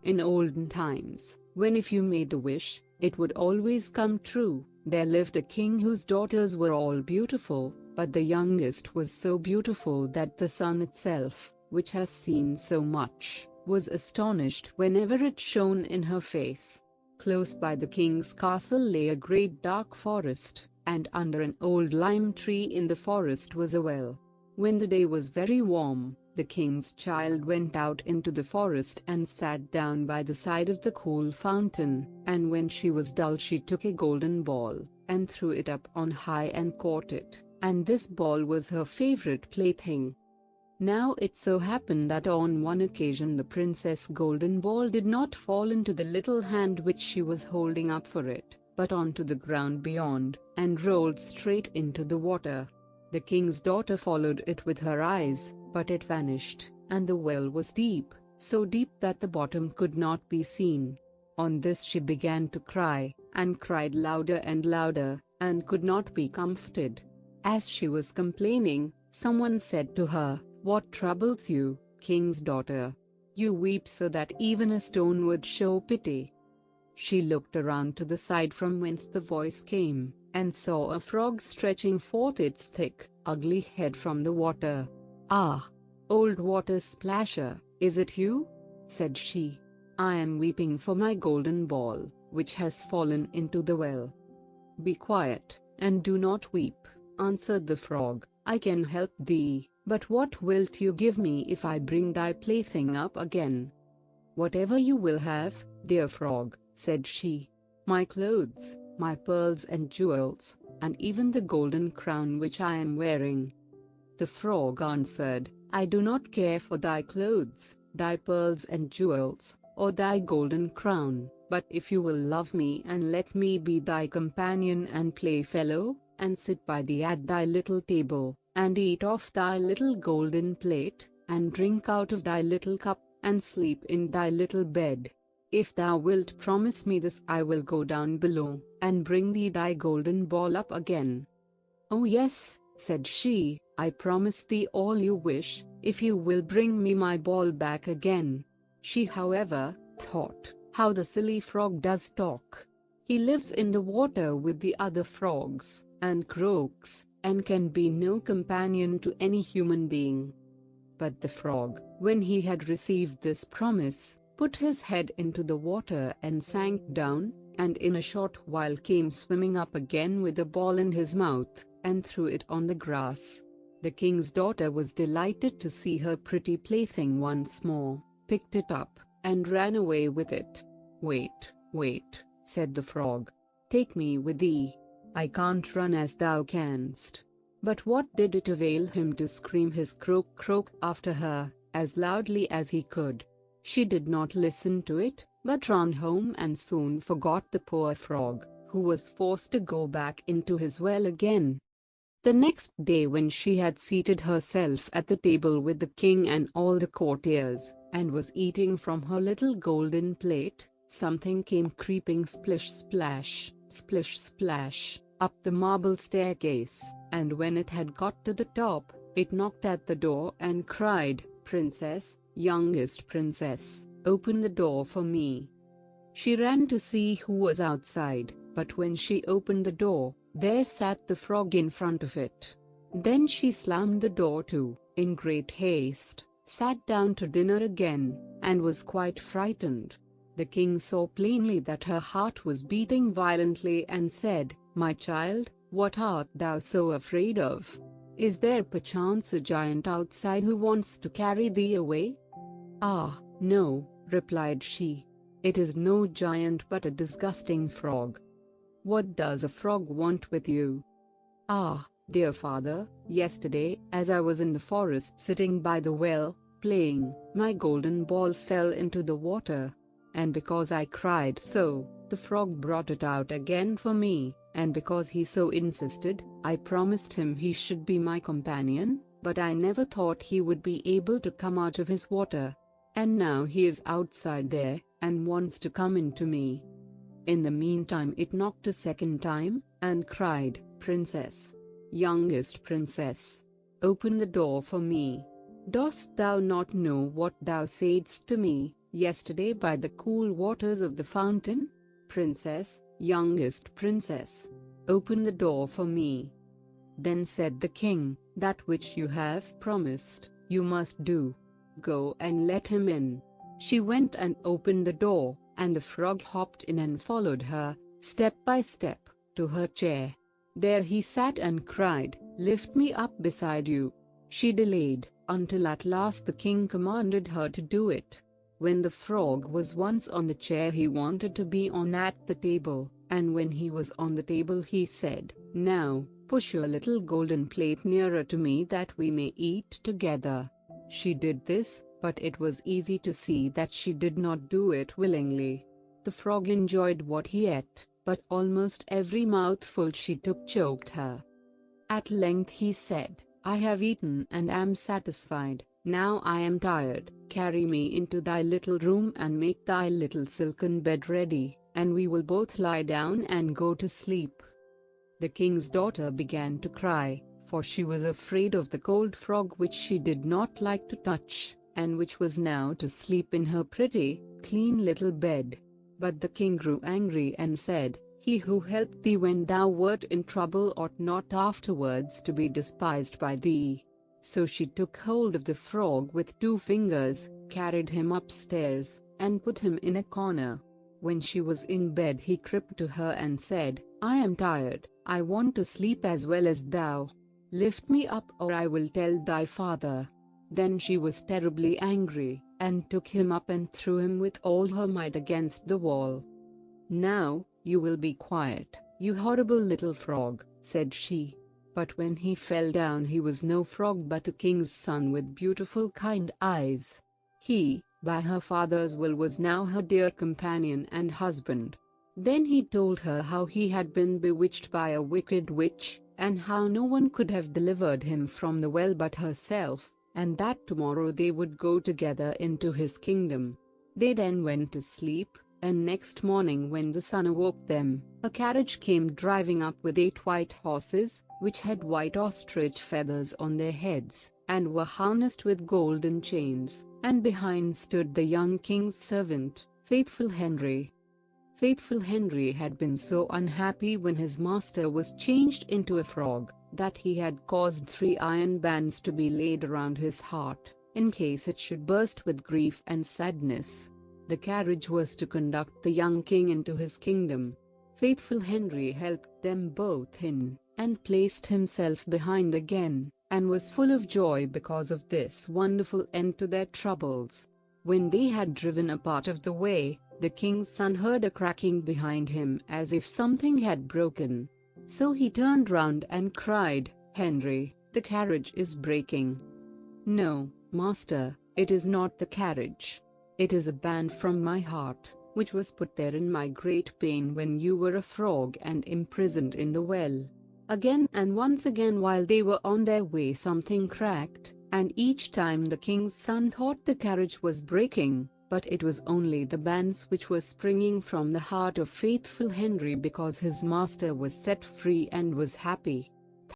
In olden times, when if you made a wish, it would always come true, there lived a king whose daughters were all beautiful, but the youngest was so beautiful that the sun itself, which has seen so much, was astonished whenever it shone in her face. Close by the king's castle lay a great dark forest, and under an old lime tree in the forest was a well. When the day was very warm, the king's child went out into the forest and sat down by the side of the cool fountain, and when she was dull she took a golden ball, and threw it up on high and caught it, and this ball was her favorite plaything. Now it so happened that on one occasion the princess' golden ball did not fall into the little hand which she was holding up for it, but onto the ground beyond, and rolled straight into the water. The king's daughter followed it with her eyes, but it vanished, and the well was deep, so deep that the bottom could not be seen. On this she began to cry, and cried louder and louder, and could not be comforted. As she was complaining, someone said to her, "What troubles you, king's daughter? You weep so that even a stone would show pity." She looked around to the side from whence the voice came, and saw a frog stretching forth its thick, ugly head from the water. "Ah, old water splasher, is it you?" said she. "I am weeping for my golden ball, which has fallen into the well." "Be quiet, and do not weep," answered the frog. "I can help thee, but what wilt you give me if I bring thy plaything up again?" "Whatever you will have, dear frog," said she. "My clothes, my pearls and jewels, and even the golden crown which I am wearing." The frog answered, "I do not care for thy clothes, thy pearls and jewels, or thy golden crown, but if you will love me and let me be thy companion and playfellow, and sit by thee at thy little table, and eat off thy little golden plate, and drink out of thy little cup, and sleep in thy little bed. If thou wilt promise me this, I will go down below, and bring thee thy golden ball up again." "Oh yes," said she, "I promise thee all you wish, if you will bring me my ball back again." She, however, thought, "How the silly frog does talk. He lives in the water with the other frogs, and croaks, and can be no companion to any human being." But the frog, when he had received this promise, put his head into the water and sank down, and in a short while came swimming up again with a ball in his mouth, and threw it on the grass. The king's daughter was delighted to see her pretty plaything once more, picked it up, and ran away with it. "Wait, wait," said the frog. "Take me with thee. I can't run as thou canst." But what did it avail him to scream his croak croak after her, as loudly as he could? She did not listen to it, but ran home and soon forgot the poor frog, who was forced to go back into his well again. The next day, when she had seated herself at the table with the king and all the courtiers, and was eating from her little golden plate, something came creeping splish splash, up the marble staircase, and when it had got to the top, it knocked at the door and cried, "Princess, youngest princess, open the door for me." She ran to see who was outside, but when she opened the door, there sat the frog in front of it. Then she slammed the door to, in great haste, sat down to dinner again, and was quite frightened. The king saw plainly that her heart was beating violently and said, "My child, what art thou so afraid of? Is there perchance a giant outside who wants to carry thee away?" "Ah, no," replied she. "It is no giant but a disgusting frog." "What does a frog want with you?" "Ah, dear father, yesterday, as I was in the forest sitting by the well, playing, my golden ball fell into the water. And because I cried so, the frog brought it out again for me, and because he so insisted, I promised him he should be my companion, but I never thought he would be able to come out of his water. And now he is outside there, and wants to come into me." In the meantime it knocked a second time, and cried, "Princess, youngest princess, open the door for me. Dost thou not know what thou saidst to me, yesterday by the cool waters of the fountain? Princess, youngest princess, open the door for me. Then said the king, that which you have promised, you must do. Go and let him in. She went and opened the door, and the frog hopped in and followed her, step by step, to her chair. There he sat and cried, lift me up beside you. She delayed, until at last the king commanded her to do it. When the frog was once on the chair he wanted to be on at the table, and when he was on the table he said, now, push your little golden plate nearer to me that we may eat together. She did this, but it was easy to see that she did not do it willingly. The frog enjoyed what he ate, but almost every mouthful she took choked her. At length he said, I have eaten and am satisfied. Now I am tired. Carry me into thy little room and make thy little silken bed ready, and we will both lie down and go to sleep. The king's daughter began to cry, for she was afraid of the cold frog which she did not like to touch, and which was now to sleep in her pretty, clean little bed. But the king grew angry and said, he who helped thee when thou wert in trouble ought not afterwards to be despised by thee. So she took hold of the frog with 2 fingers, carried him upstairs, and put him in a corner. When she was in bed he crept to her and said, I am tired, I want to sleep as well as thou. Lift me up or I will tell thy father. Then she was terribly angry, and took him up and threw him with all her might against the wall. Now, you will be quiet, you horrible little frog, said she. But when he fell down he was no frog but a king's son with beautiful kind eyes. He, by her father's will, was now her dear companion and husband. Then he told her how he had been bewitched by a wicked witch, and how no one could have delivered him from the well but herself, and that tomorrow they would go together into his kingdom. They then went to sleep, and next morning when the sun awoke them, a carriage came driving up with 8 white horses, which had white ostrich feathers on their heads, and were harnessed with golden chains, and behind stood the young king's servant, Faithful Henry. Faithful Henry had been so unhappy when his master was changed into a frog, that he had caused 3 iron bands to be laid around his heart, in case it should burst with grief and sadness. The carriage was to conduct the young king into his kingdom. Faithful Henry helped them both in, and placed himself behind again, and was full of joy because of this wonderful end to their troubles. When they had driven a part of the way, the king's son heard a cracking behind him as if something had broken. So he turned round and cried, Henry, the carriage is breaking. No, master, it is not the carriage. It is a band from my heart, which was put there in my great pain when you were a frog and imprisoned in the well. Again and once again while they were on their way something cracked, and each time the king's son thought the carriage was breaking, but it was only the bands which were springing from the heart of Faithful Henry because his master was set free and was happy.